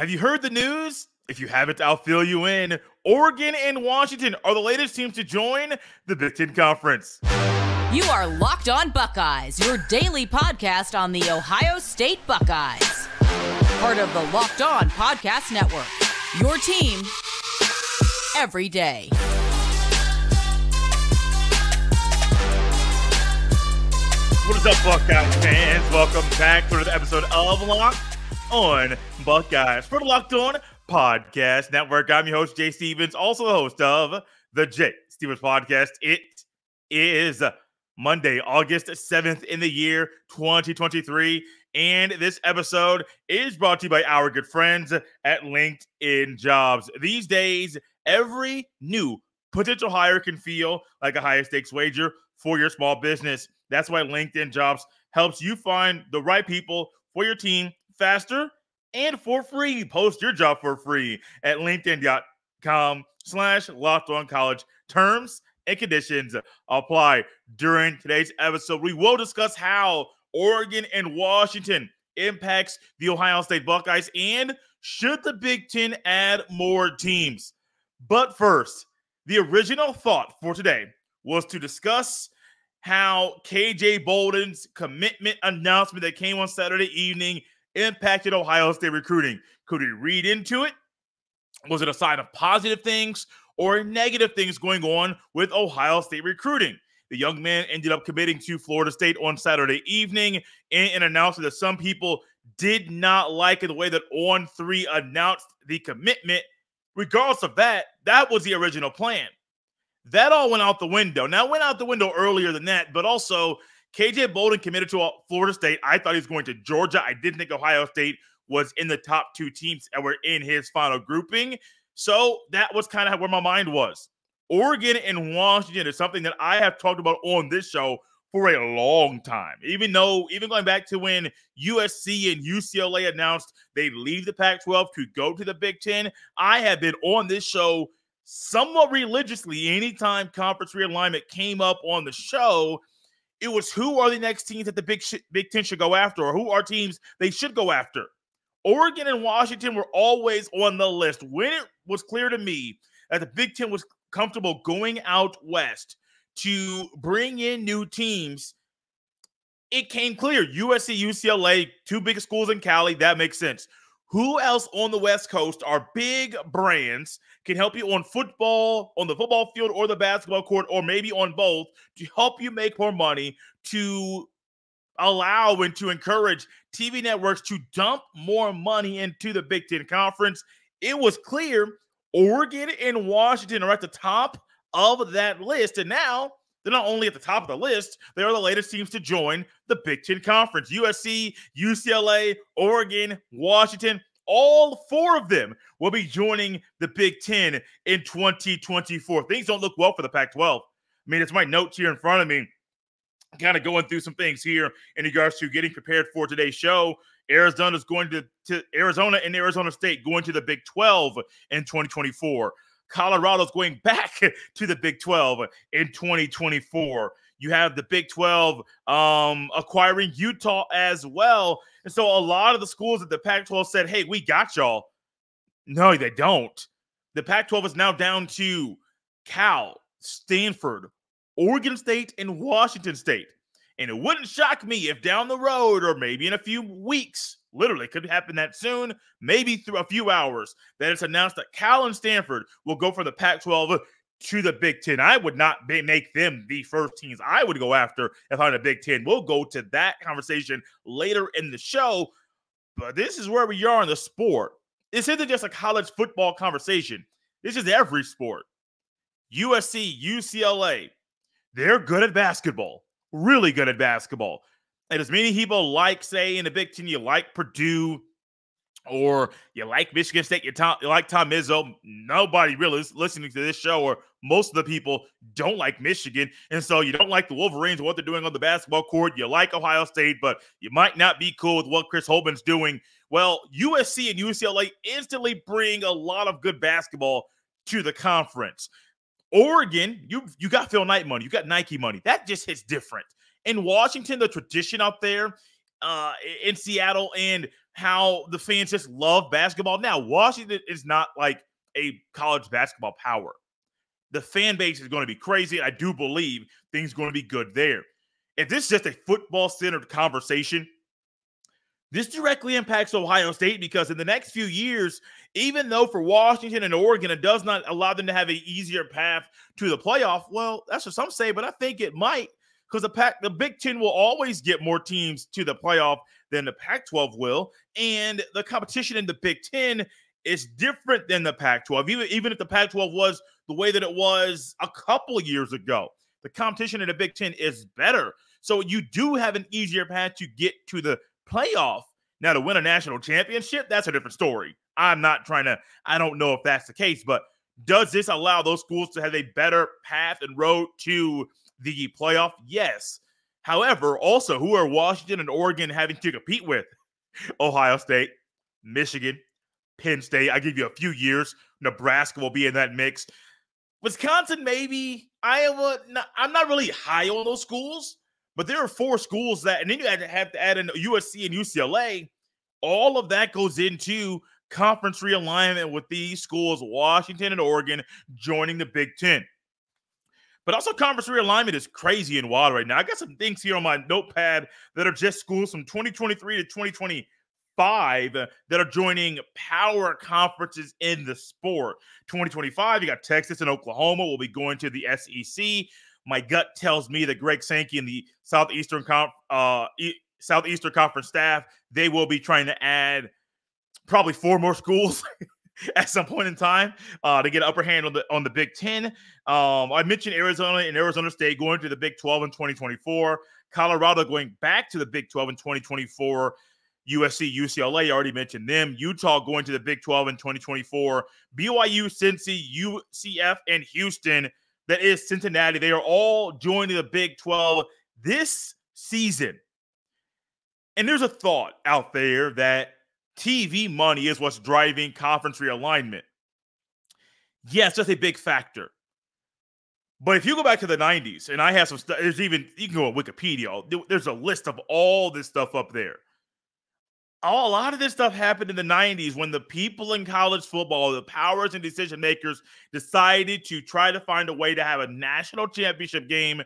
Have you heard the news? If you haven't, I'll fill you in. Oregon and Washington are the latest teams to join the Big Ten Conference. You are Locked On Buckeyes, your daily podcast on the Ohio State Buckeyes. Part of the Locked On Podcast Network, your team every day. What is up, Buckeyes fans? Welcome back to another episode of Locked On Buckeyes for the Locked On Podcast Network. I'm your host, Jay Stevens, also the host of the Jay Stevens Podcast. It is Monday, August 7th in the year 2023, and this episode is brought to you by our good friends at LinkedIn Jobs. These days, every new potential hire can feel like a high-stakes wager for your small business. That's why LinkedIn Jobs helps you find the right people for your team faster and for free. Post your job for free at linkedin.com/lockedoncollege. Terms and conditions apply. During today's episode, we will discuss how Oregon and Washington impacts the Ohio State Buckeyes and should the Big Ten add more teams. But first, the original thought for today was to discuss how KJ Bolden's commitment announcement that came on Saturday evening impacted Ohio State recruiting. Could we read into it? Was it a sign of positive things or negative things going on with Ohio State recruiting? The young man ended up committing to Florida State on Saturday evening in an announcement that some people did not like in the way that On3 announced the commitment. Regardless of that, that was the original plan. That all went out the window. Now, it went out the window earlier than that, but also KJ Bolden committed to Florida State. I thought he was going to Georgia. I didn't think Ohio State was in the top two teams that were in his final grouping. So that was kind of where my mind was. Oregon and Washington is something that I have talked about on this show for a long time. Even going back to when USC and UCLA announced they'd leave the Pac-12 to go to the Big Ten, I have been on this show somewhat religiously. Anytime conference realignment came up on the show, it was who are the next teams that the Big Ten should go after, or who are teams they should go after. Oregon and Washington were always on the list. When it was clear to me that the Big Ten was comfortable going out west to bring in new teams, it came clear. USC, UCLA, two big schools in Cali, that makes sense. Who else on the West Coast are big brands, can help you on football, on the football field or the basketball court, or maybe on both, to help you make more money, to allow and to encourage TV networks to dump more money into the Big Ten Conference? It was clear Oregon and Washington are at the top of that list. And now they're not only at the top of the list, they are the latest teams to join the Big Ten Conference. USC, UCLA, Oregon, Washington, all four of them will be joining the Big Ten in 2024. Things don't look well for the Pac-12. I mean, it's my notes here in front of me, kind of going through some things here in regards to getting prepared for today's show. Arizona is going to Arizona and Arizona State going to the Big 12 in 2024. Colorado's going back to the Big 12 in 2024. You have the Big 12 acquiring Utah as well. And so a lot of the schools at the Pac-12 said, hey, we got y'all. No, they don't. The Pac-12 is now down to Cal, Stanford, Oregon State, and Washington State. And it wouldn't shock me if down the road, or maybe in a few weeks, literally could happen that soon, maybe through a few hours, that it's announced that Cal and Stanford will go from the Pac-12 to the Big Ten. I would not make them the first teams I would go after if I'm in the Big Ten. We'll go to that conversation later in the show, but this is where we are in the sport. This isn't just a college football conversation. This is every sport. USC, UCLA, they're good at basketball, really good at basketball. And as many people like, say, in the Big Ten, you like Purdue or you like Michigan State, you like Tom Izzo. Nobody really is listening to this show, or most of the people don't like Michigan. And so you don't like the Wolverines or what they're doing on the basketball court. You like Ohio State, but you might not be cool with what Chris Holtmann's doing. Well, USC and UCLA instantly bring a lot of good basketball to the conference. Oregon, you got Phil Knight money. You got Nike money. That just hits different. In Washington, the tradition out there in Seattle and how the fans just love basketball. Now, Washington is not like a college basketball power. The fan base is going to be crazy. I do believe things are going to be good there. If this is just a football-centered conversation, this directly impacts Ohio State because in the next few years, even though for Washington and Oregon, it does not allow them to have an easier path to the playoff, well, that's what some say, but I think it might because the Big Ten will always get more teams to the playoff than the Pac-12 will, and the competition in the Big Ten is different than the Pac-12. Even if the Pac-12 was the way that it was a couple years ago, the competition in the Big Ten is better. So you do have an easier path to get to the playoff. Now, to win a national championship, that's a different story. I don't know if that's the case, but does this allow those schools to have a better path and road to the playoff? Yes. However, also, who are Washington and Oregon having to compete with? Ohio State, Michigan, Penn State. I give you a few years. Nebraska will be in that mix. Wisconsin, maybe. Iowa, I'm not really high on those schools, but there are 4 schools that, and then you have to add in USC and UCLA. All of that goes into conference realignment with these schools, Washington and Oregon, joining the Big Ten. But also conference realignment is crazy and wild right now. I got some things here on my notepad that are just schools from 2023 to 2025 that are joining power conferences in the sport. 2025, you got Texas and Oklahoma will be going to the SEC. My gut tells me that Greg Sankey and the Southeastern Conference staff, they will be trying to add probably 4 more schools at some point in time to get an upper hand on the Big Ten. I mentioned Arizona and Arizona State going to the Big 12 in 2024. Colorado going back to the Big 12 in 2024. USC, UCLA, I already mentioned them. Utah going to the Big 12 in 2024. BYU, Cincy, UCF, and Houston, that is Cincinnati, they are all joining the Big 12 this season. And there's a thought out there that TV money is what's driving conference realignment. Yes, that's a big factor. But if you go back to the 90s, and I have some stuff, you can go on Wikipedia, there's a list of all this stuff up there. A lot of this stuff happened in the 90s when the people in college football, the powers and decision makers, decided to try to find a way to have a national championship game.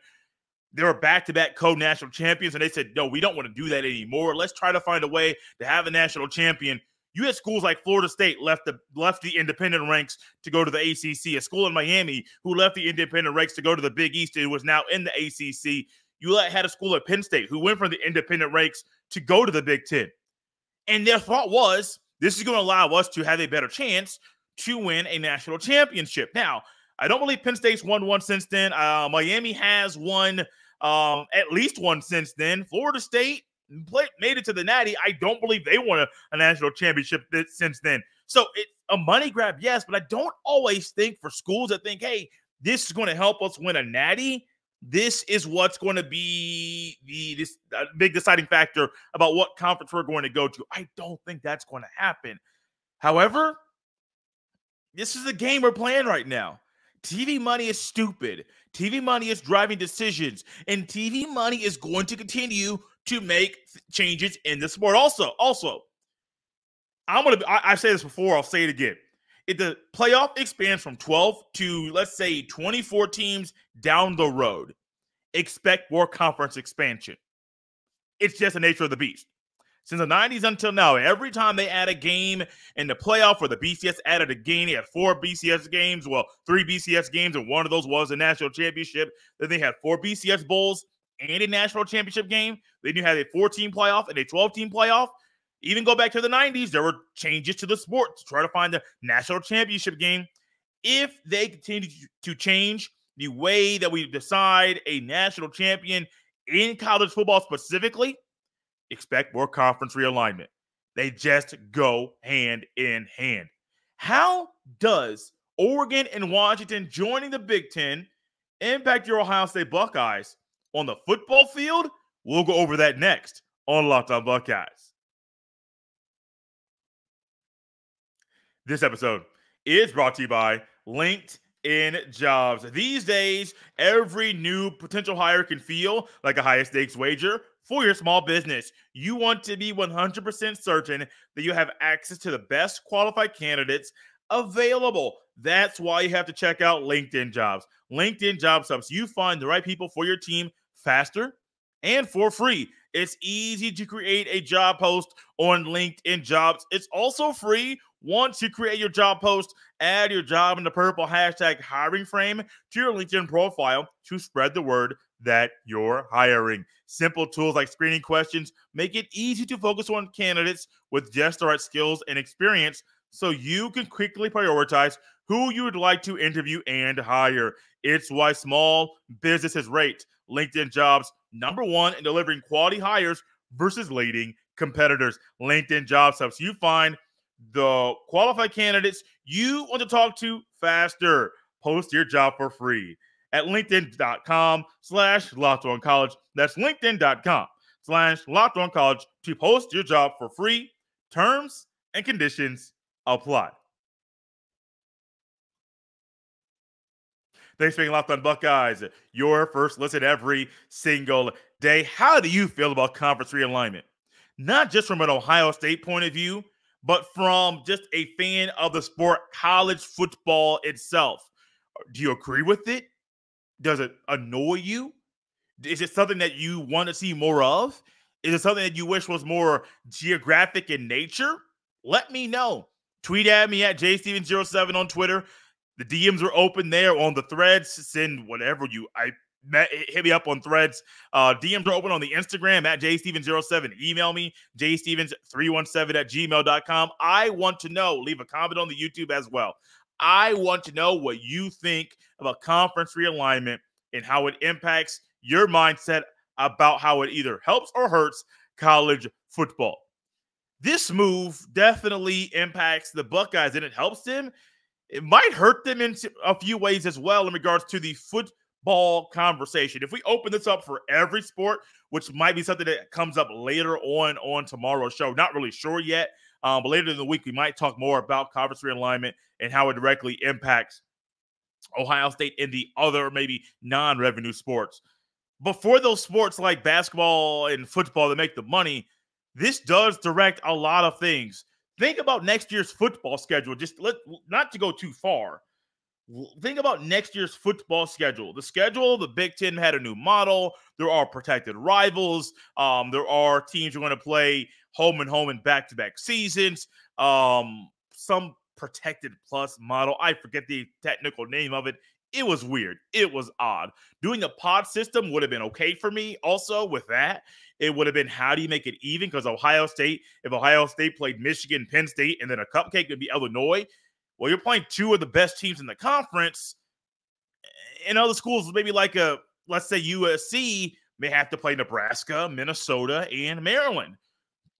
They were back-to-back co-national champions, and they said, no, we don't want to do that anymore. Let's try to find a way to have a national champion. You had schools like Florida State left the independent ranks to go to the ACC. A school in Miami who left the independent ranks to go to the Big East and was now in the ACC. You had a school at Penn State who went from the independent ranks to go to the Big Ten. And their thought was, this is going to allow us to have a better chance to win a national championship. Now, I don't believe Penn State's won one since then. Miami has won at least one since then. Florida State made it to the Natty. I don't believe they won a national championship since then. So it's a money grab, yes, but I don't always think for schools that think, hey, this is going to help us win a Natty. This is what's going to be this big deciding factor about what conference we're going to go to. I don't think that's going to happen. However, this is the game we're playing right now. TV money is stupid. TV money is driving decisions. And TV money is going to continue to make changes in the sport. Also, I've said this before, I'll say it again. If the playoff expands from 12 to, let's say, 24 teams down the road, expect more conference expansion. It's just the nature of the beast. Since the 90s until now, every time they add a game in the playoff or the BCS added a game, they had 4 BCS games, 3 BCS games, and one of those was a national championship. Then they had 4 BCS bowls and a national championship game. Then you had a 4-team playoff and a 12-team playoff. Even go back to the 90s, there were changes to the sport to try to find the national championship game. If they continue to change the way that we decide a national champion in college football specifically, expect more conference realignment. They just go hand in hand. How does Oregon and Washington joining the Big Ten impact your Ohio State Buckeyes on the football field? We'll go over that next on Locked On Buckeyes. This episode is brought to you by LinkedIn Jobs. These days, every new potential hire can feel like a high-stakes wager. for your small business. You want to be 100% certain that you have access to the best qualified candidates available. That's why you have to check out LinkedIn Jobs. LinkedIn Jobs helps you find the right people for your team faster and for free. It's easy to create a job post on LinkedIn Jobs. It's also free. Once you create your job post, add your job in the purple hashtag hiring frame to your LinkedIn profile to spread the word that you're hiring. Simple tools like screening questions make it easy to focus on candidates with just the right skills and experience so you can quickly prioritize who you would like to interview and hire. It's why small businesses rate LinkedIn Jobs #1 in delivering quality hires versus leading competitors. LinkedIn Jobs helps you find the qualified candidates you want to talk to faster. Post your job for free at linkedin.com/LockedOnCollege. That's linkedin.com/LockedOnCollege to post your job for free. Terms and conditions apply. Thanks for being Locked On Buckeyes, your first listen every single day. How do you feel about conference realignment? Not just from an Ohio State point of view, but from just a fan of the sport, college football itself. Do you agree with it? Does it annoy you? Is it something that you want to see more of? Is it something that you wish was more geographic in nature? Let me know. Tweet at me at jstevens07 on Twitter. The DMs are open there on the threads. Send whatever hit me up on threads. DMs are open on the Instagram at jstevens07. Email me, jstevens317@gmail.com. I want to know. Leave a comment on the YouTube as well. I want to know what you think about conference realignment and how it impacts your mindset about how it either helps or hurts college football. This move definitely impacts the Buckeyes, and it helps them. It might hurt them in a few ways as well in regards to the football conversation. If we open this up for every sport, which might be something that comes up later on tomorrow's show, not really sure yet, but later in the week, we might talk more about conference realignment and how it directly impacts Ohio State and the other maybe non-revenue sports. But for those sports like basketball and football that make the money, this does direct a lot of things. Think about next year's football schedule. Not to go too far. Think about next year's football schedule. The Big Ten had a new model. There are protected rivals. There are teams who are going to play home and home in back-to-back seasons. Some protected plus model. I forget the technical name of it. It was weird. It was odd. Doing a pod system would have been okay for me. Also, with that, it would have been how do you make it even? Because if Ohio State played Michigan, Penn State, and then a cupcake would be Illinois, well, you're playing two of the best teams in the conference. In other schools, maybe let's say USC may have to play Nebraska, Minnesota, and Maryland.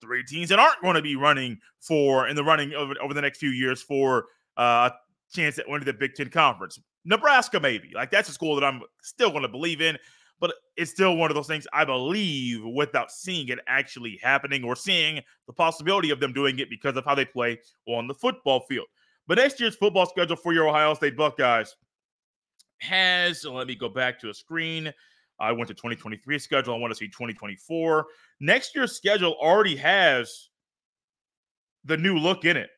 Three teams that aren't going to be running over the next few years for a chance at winning the Big Ten Conference. Nebraska, maybe. That's a school that I'm still going to believe in, but it's still one of those things I believe without seeing it actually happening or seeing the possibility of them doing it because of how they play on the football field. But next year's football schedule for your Ohio State Buckeyes let me go back to a screen. I went to 2023 schedule. I want to see 2024. Next year's schedule already has the new look in it.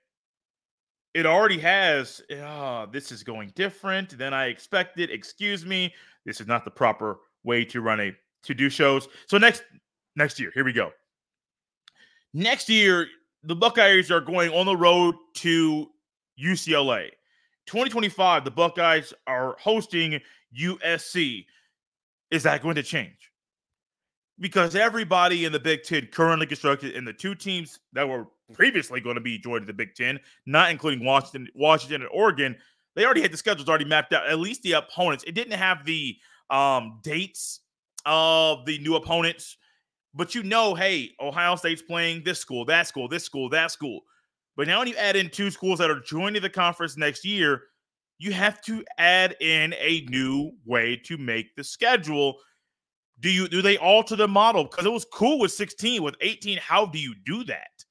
It already has, this is going different than I expected. Excuse me. This is not the proper way to do shows. So next year, here we go. Next year, the Buckeyes are going on the road to UCLA. 2025, the Buckeyes are hosting USC. Is that going to change? Because everybody in the Big Ten currently constructed, and the two teams that were previously going to be joining the Big Ten, not including Washington and Oregon, they already had the schedules already mapped out, at least the opponents. It didn't have the dates of the new opponents, but hey, Ohio State's playing this school, that school, this school, that school. But now when you add in two schools that are joining the conference next year, you have to add in a new way to make the schedule. Do they alter the model? Because it was cool with 16, with 18. How do you do that?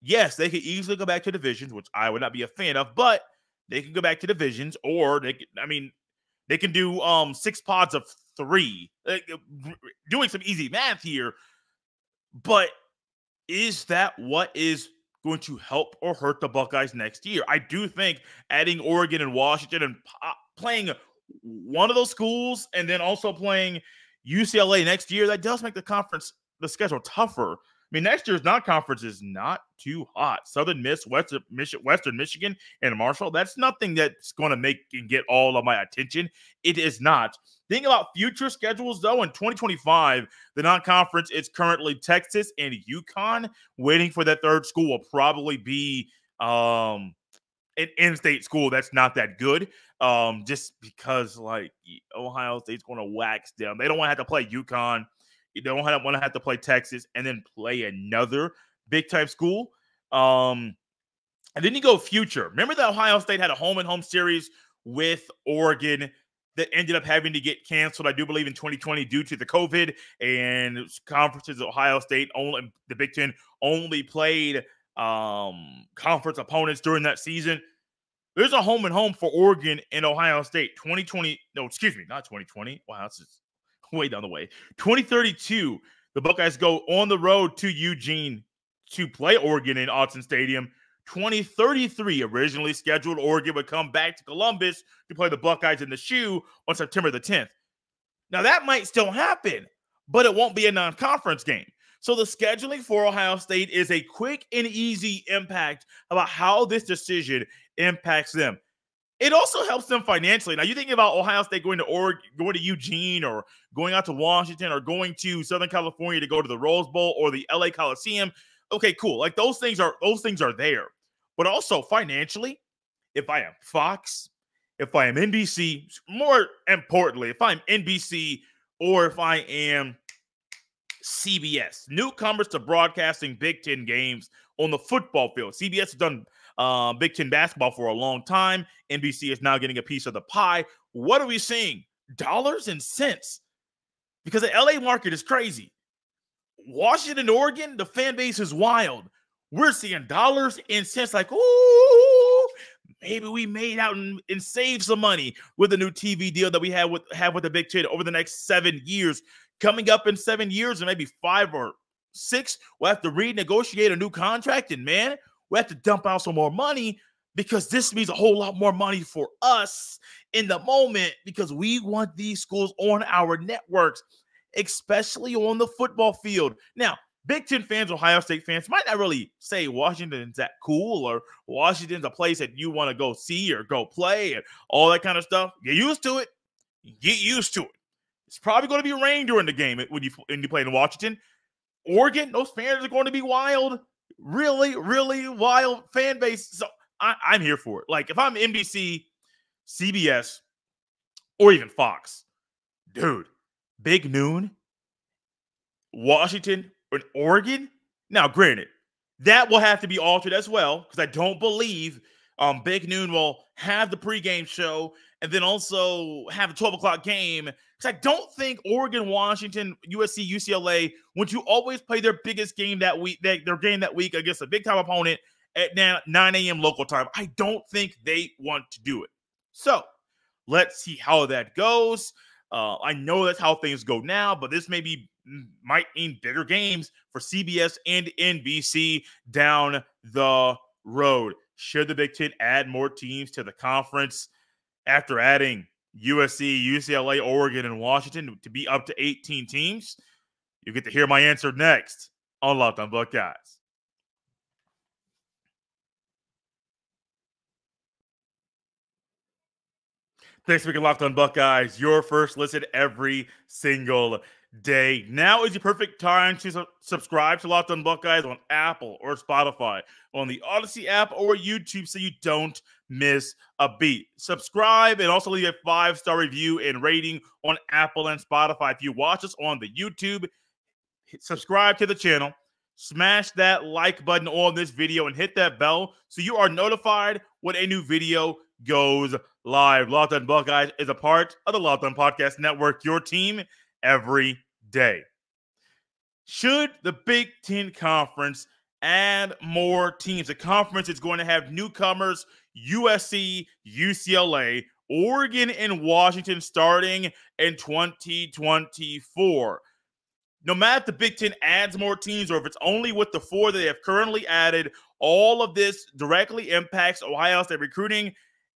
Yes, they could easily go back to divisions, which I would not be a fan of, but they can go back to divisions, or they can do 6 pods of 3. Doing some easy math here, but is that what is going to help or hurt the Buckeyes next year? I do think adding Oregon and Washington and playing one of those schools and then also playing UCLA next year, that does make the schedule tougher. I mean, next year's non-conference is not too hot. Southern Miss, Western Michigan, and Marshall, that's nothing that's going to make and get all of my attention. It is not. Think about future schedules, though. In 2025, the non-conference is currently Texas and UConn. Waiting for that third school will probably be an in-state school that's not that good, just because, like, Ohio State's going to wax them. They don't want to have to play UConn. You don't want to have to play Texas and then play another big-time school. And then you go future. Remember that Ohio State had a home-and-home series with Oregon that ended up having to get canceled, I do believe, in 2020 due to the COVID and conferences. Ohio State, the Big Ten, only played conference opponents during that season. There's a home-and-home for Oregon and Ohio State. 2020, no, excuse me, not 2020. Wow, that's just way down the way. 2032, the Buckeyes go on the road to Eugene to play Oregon in Autzen Stadium. 2033, originally scheduled, Oregon would come back to Columbus to play the Buckeyes in the Shoe on September the 10th. Now, that might still happen, but it won't be a non-conference game. So the scheduling for Ohio State is a quick and easy impact about how this decision impacts them. It also helps them financially. Now, you think about Ohio State going to Oregon, going to Eugene, or going out to Washington, or going to Southern California to go to the Rose Bowl or the LA Coliseum. Okay, cool. Like those things are there. But also financially, if I am Fox, if I am NBC, more importantly, if I'm NBC or if I am CBS, newcomers to broadcasting Big Ten games on the football field. CBS has done Big Ten basketball for a long time. NBC is now getting a piece of the pie. What are we seeing? Dollars and cents. Because the LA market is crazy. Washington, Oregon, the fan base is wild. We're seeing dollars and cents like, ooh, maybe we made out and saved some money with the new TV deal that we have with the Big Ten over the next 7 years. Coming up in 7 years, and maybe 5 or 6, we'll have to renegotiate a new contract, and man, we have to dump out some more money because this means a whole lot more money for us in the moment because we want these schools on our networks, especially on the football field. Now, Big Ten fans, Ohio State fans might not really say Washington's that cool or Washington's a place that you want to go see or go play and all that kind of stuff. Get used to it. Get used to it. It's probably going to be rain during the game when you play in Washington. Oregon, those fans are going to be wild. Really, really wild fan base. So I'm here for it. Like, if I'm NBC, CBS, or even Fox, dude, big noon, Washington, and Oregon. Now, granted, that will have to be altered as well because I don't believe Big Noon will have the pregame show and then also have a 12 o'clock game. Because I don't think Oregon, Washington, USC, UCLA, when you always play their biggest game that week, their game that week against a big-time opponent at 9 a.m. local time, I don't think they want to do it. So let's see how that goes. I know that's how things go now, but this might mean bigger games for CBS and NBC down the road. Should the Big Ten add more teams to the conference after adding USC, UCLA, Oregon, and Washington to be up to 18 teams? You get to hear my answer next on Locked On Buckeyes. Thanks for making Locked On Buckeyes your first listen every single day. Now is the perfect time to subscribe to Locked On Buckeyes on Apple or Spotify, on the Odyssey app or YouTube so you don't miss a beat. Subscribe and also leave a 5-star review and rating on Apple and Spotify. If you watch us on the YouTube, subscribe to the channel, smash that like button on this video, and hit that bell so you are notified when a new video goes live. Locked On Buckeyes is a part of the Locked On Podcast Network, your team every day. Should the Big Ten Conference add more teams? The conference is going to have newcomers, USC, UCLA, Oregon and Washington starting in 2024. No matter if the Big Ten adds more teams or if it's only with the 4 that they have currently added, all of this directly impacts Ohio State recruiting,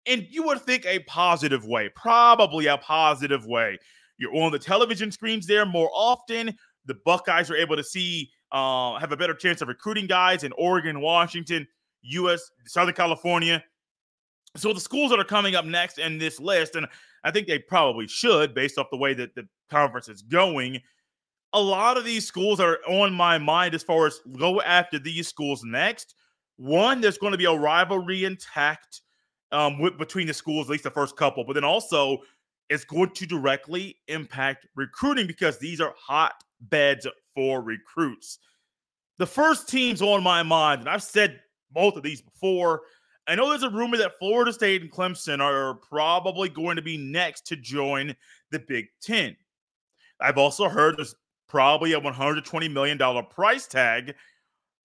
and you would think a positive way, probably a positive way. You're on the television screens there more often. The Buckeyes are able to see, have a better chance of recruiting guys in Oregon, Washington, U.S., Southern California. So the schools that are coming up next in this list, and I think they probably should based off the way that the conference is going, a lot of these schools are on my mind as far as go after these schools next. One, there's going to be a rivalry intact between the schools, at least the first couple, but then also it's going to directly impact recruiting because these are hotbeds for recruits. The first teams on my mind, and I've said both of these before, I know there's a rumor that Florida State and Clemson are probably going to be next to join the Big Ten. I've also heard there's probably a $120 million price tag,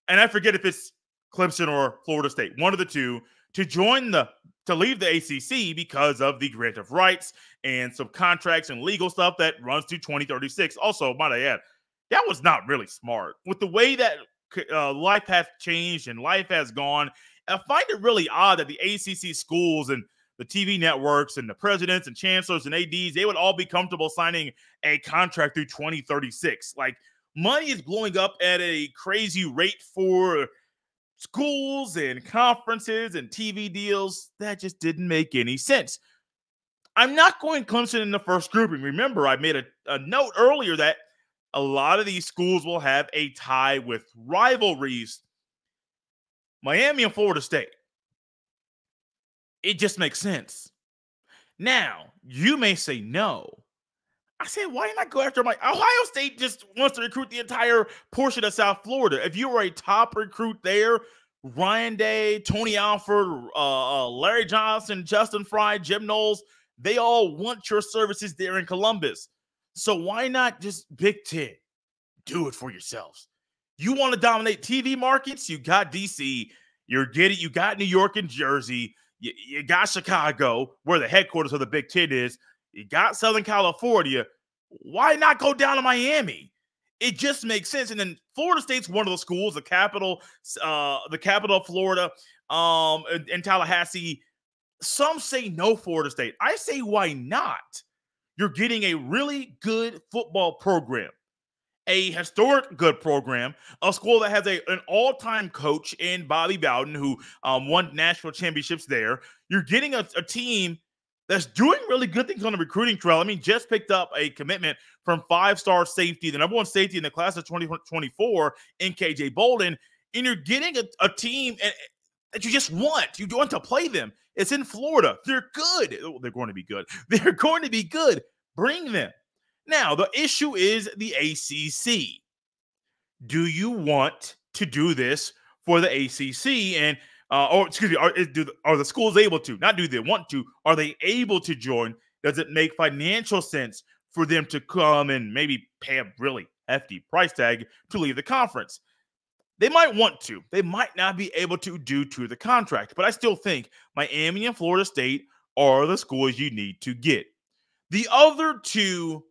and I forget if it's Clemson or Florida State, one of the two, to leave the ACC because of the grant of rights and some contracts and legal stuff that runs to 2036. Also, might I add, that was not really smart. With the way that life has changed and life has gone, I find it really odd that the ACC schools and the TV networks and the presidents and chancellors and ADs, they would all be comfortable signing a contract through 2036. Like, money is blowing up at a crazy rate for schools and conferences and TV deals. That just didn't make any sense. I'm not going Clemson in the first grouping. Remember, I made a note earlier that a lot of these schools will have a tie with rivalries. Miami and Florida State. It just makes sense. Now, you may say no. I said, why not go after Ohio State just wants to recruit the entire portion of South Florida. If you were a top recruit there, Ryan Day, Tony Alford, Larry Johnson, Justin Fry, Jim Knowles, they all want your services there in Columbus. So why not just Big Ten? Do it for yourselves. You want to dominate TV markets? You got DC. You got New York and Jersey. You got Chicago, where the headquarters of the Big Ten is. You got Southern California. Why not go down to Miami? It just makes sense. And then Florida State's one of the schools, the capital of Florida, in Tallahassee. Some say no Florida State. I say why not? You're getting a really good football program, a historic good program, a school that has an all-time coach in Bobby Bowden who won national championships there. You're getting a team that's doing really good things on the recruiting trail. I mean, just picked up a commitment from 5-star safety, the number 1 safety in the class of 2024 in KJ Bolden, and you're getting a team that you just want. You want to play them. It's in Florida. They're good. They're going to be good. They're going to be good. Bring them. Now, the issue is the ACC. Do you want to do this for the ACC? And are the schools able to? Not do they want to. Are they able to join? Does it make financial sense for them to come and maybe pay a really hefty price tag to leave the conference? They might want to. They might not be able to due to the contract. But I still think Miami and Florida State are the schools you need to get. The other two,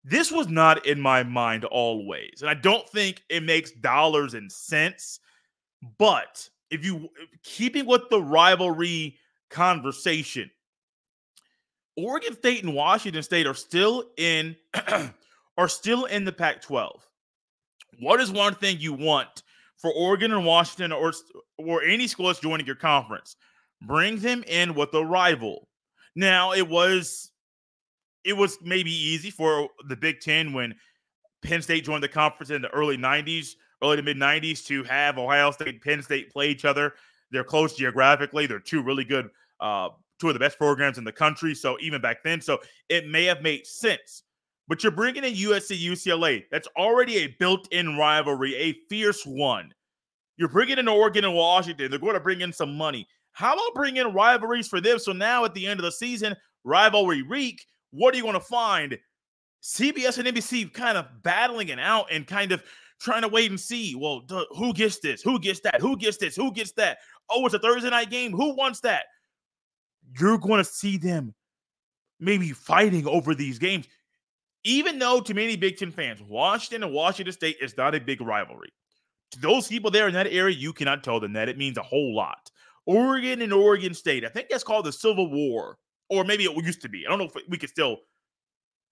this was not in my mind always. And I don't think it makes dollars and cents. But if you keeping with the rivalry conversation, Oregon State and Washington State are still in the Pac-12. What is one thing you want for Oregon and Washington or any school that's joining your conference? Bring them in with a rival. Now, it was maybe easy for the Big Ten when Penn State joined the conference in the early to mid-90s to have Ohio State and Penn State play each other. They're close geographically. They're two really good, two of the best programs in the country. So even back then, so it may have made sense. But you're bringing in USC, UCLA. That's already a built-in rivalry, a fierce one. You're bringing in Oregon and Washington. They're going to bring in some money. How about bring in rivalries for them? So now at the end of the season, rivalry week, what are you going to find? CBS and NBC kind of battling it out and kind of trying to wait and see. Well, who gets this? Who gets that? Who gets this? Who gets that? Oh, it's a Thursday night game. Who wants that? You're going to see them maybe fighting over these games. Even though to many Big Ten fans, Washington and Washington State is not a big rivalry. To those people there in that area, you cannot tell them that. It means a whole lot. Oregon and Oregon State, I think that's called the Civil War, or maybe it used to be. I don't know if we could still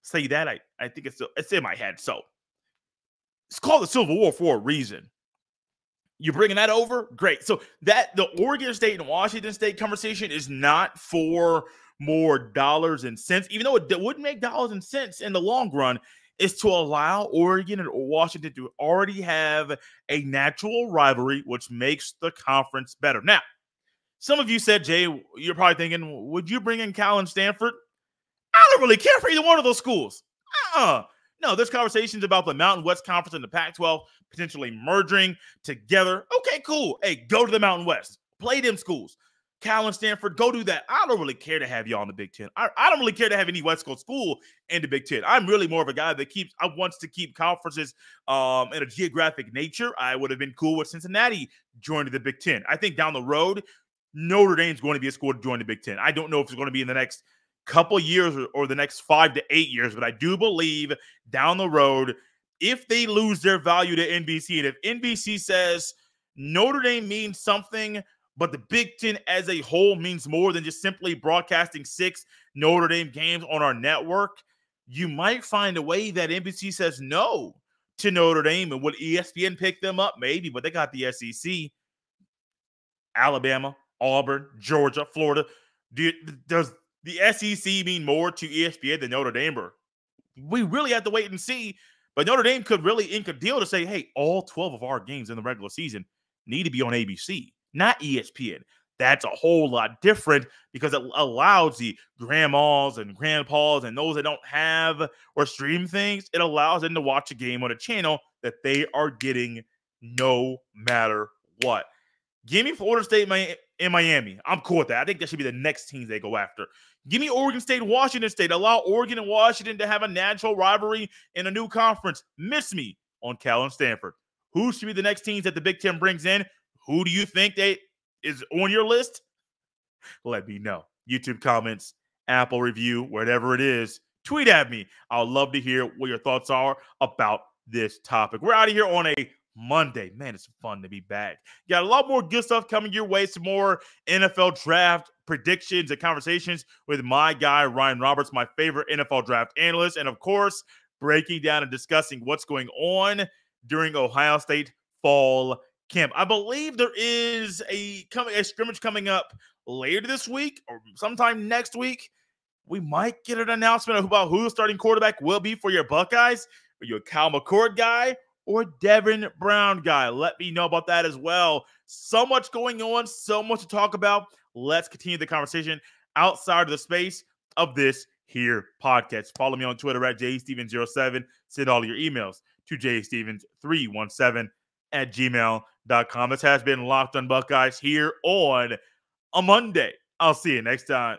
say that. I think it's in my head. So it's called the Civil War for a reason. You bringing that over? Great. So that the Oregon State and Washington State conversation is not for more dollars and cents, even though it wouldn't make dollars and cents in the long run. Is to allow Oregon and Washington to already have a natural rivalry, which makes the conference better. Now, some of you said, Jay, you're probably thinking, would you bring in Cal and Stanford? I don't really care for either one of those schools. No, there's conversations about the Mountain West Conference and the Pac-12 potentially merging together. Okay, cool. Hey, go to the Mountain West. Play them schools. Cal and Stanford, go do that. I don't really care to have you on the Big Ten. I don't really care to have any West Coast school in the Big Ten. I'm really more of a guy that wants to keep conferences in a geographic nature. I would have been cool with Cincinnati joining the Big Ten. I think down the road, Notre Dame's going to be a school to join the Big Ten. I don't know if it's going to be in the next couple years or the next 5 to 8 years, but I do believe down the road, if they lose their value to NBC, and if NBC says Notre Dame means something, but the Big Ten as a whole means more than just simply broadcasting 6 Notre Dame games on our network, you might find a way that NBC says no to Notre Dame. And would ESPN pick them up? Maybe, but they got the SEC, Alabama, Auburn, Georgia, Florida. Does the SEC mean more to ESPN than Notre Dame? We really have to wait and see. But Notre Dame could really ink a deal to say, hey, all 12 of our games in the regular season need to be on ABC. Not ESPN. That's a whole lot different because it allows the grandmas and grandpas and those that don't have or stream things, it allows them to watch a game on a channel that they are getting no matter what. Give me Florida State in Miami. I'm cool with that. I think that should be the next teams they go after. Give me Oregon State, Washington State. Allow Oregon and Washington to have a natural rivalry in a new conference. Miss me on Cal and Stanford. Who should be the next teams that the Big Ten brings in? Who do you think is on your list? Let me know. YouTube comments, Apple review, whatever it is. Tweet at me. I would love to hear what your thoughts are about this topic. We're out of here on a Monday. Man, it's fun to be back. Got a lot more good stuff coming your way. Some more NFL draft predictions and conversations with my guy, Ryan Roberts, my favorite NFL draft analyst. And of course, breaking down and discussing what's going on during Ohio State fall camp. I believe there is a scrimmage coming up later this week or sometime next week. We might get an announcement about who the starting quarterback will be for your Buckeyes. Are you a Kyle McCord guy or Devin Brown guy? Let me know about that as well. So much going on, so much to talk about. Let's continue the conversation outside of the space of this here podcast. Follow me on Twitter at jstevens07. Send all your emails to jstevens317@gmail.com. This has been Locked on Buckeyes here on a Monday. I'll see you next time.